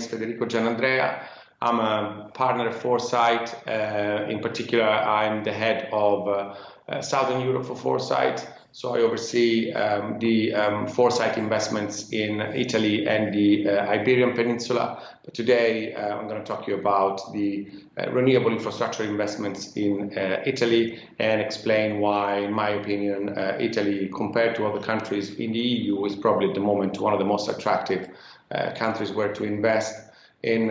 is Federico Giannandrea. I'm a partner at Foresight. In particular, I'm the head of Southern Europe for Foresight. So I oversee the Foresight investments in Italy and the Iberian Peninsula. But today, I'm going to talk to you about the renewable infrastructure investments in Italy and explain why, in my opinion, Italy, compared to other countries in the EU, is probably at the moment one of the most attractive countries where to invest in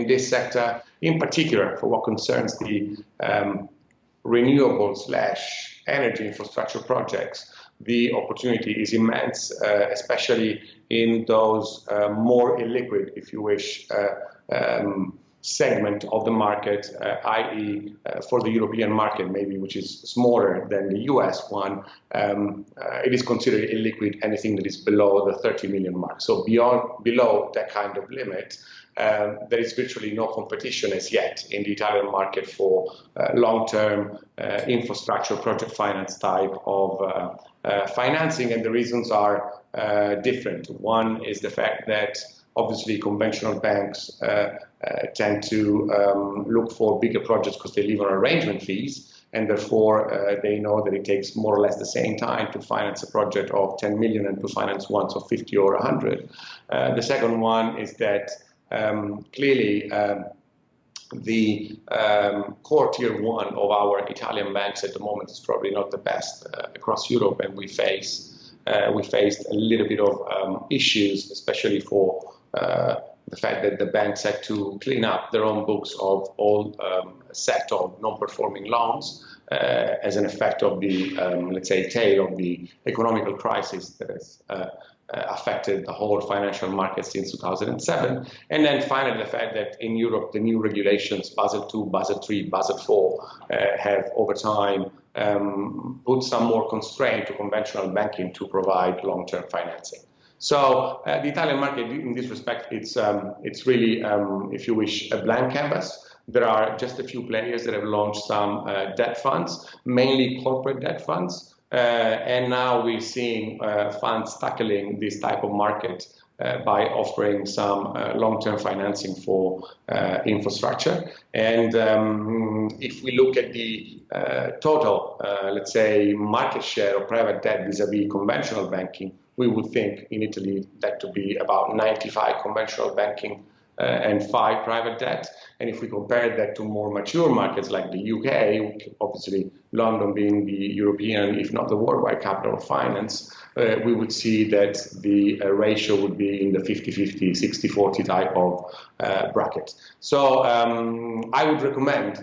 this sector, in particular for what concerns the renewable/energy infrastructure projects. The opportunity is immense, especially in those more illiquid, if you wish, segment of the market, i.e. For the European market, maybe, which is smaller than the US one, it is considered illiquid anything that is below the 30 million mark. So below that kind of limit, there is virtually no competition as yet in the Italian market for long-term infrastructure project finance type of financing, and the reasons are different. One is the fact that obviously conventional banks tend to look for bigger projects because they live on arrangement fees, and therefore they know that it takes more or less the same time to finance a project of 10 million and to finance one of 50 or 100. The second one is that clearly the core tier one of our Italian banks at the moment is probably not the best across Europe, and we faced a little bit of issues, especially for the fact that the banks had to clean up their own books of all set of non-performing loans as an effect of the, let's say, tail of the economical crisis that has affected the whole financial market since 2007. And then finally, the fact that in Europe, the new regulations, Basel II, Basel III, Basel IV, have over time put some more constraint to conventional banking to provide long-term financing. So the Italian market, in this respect, it's really, if you wish, a blank canvas. There are just a few players that have launched some debt funds, mainly corporate debt funds. And now we're seeing funds tackling this type of market by offering some long-term financing for infrastructure. And if we look at the total, let's say, market share of private debt vis-a-vis conventional banking, we would think in Italy that to be about 95 conventional banking and 5 private debt. And if we compare that to more mature markets like the UK, obviously London being the European, if not the worldwide capital of finance, we would see that the ratio would be in the 50-50, 60-40 type of bracket. So I would recommend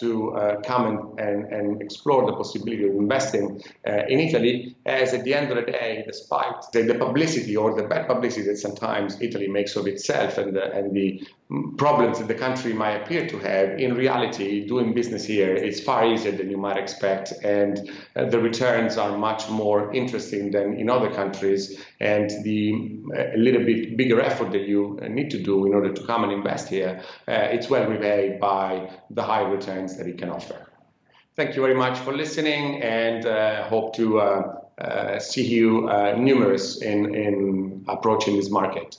to come and explore the possibility of investing in Italy, as at the end of the day, despite the publicity or the bad publicity that sometimes Italy makes of itself and the problems that the country might appear to have, in reality, doing business here is far easier than you might expect, and the returns are much more interesting than in other countries, and the a little bit bigger effort that you need to do in order to come and invest here, it's well repaid by the high returns that it can offer. Thank you very much for listening, and hope to see you numerous in approaching this market.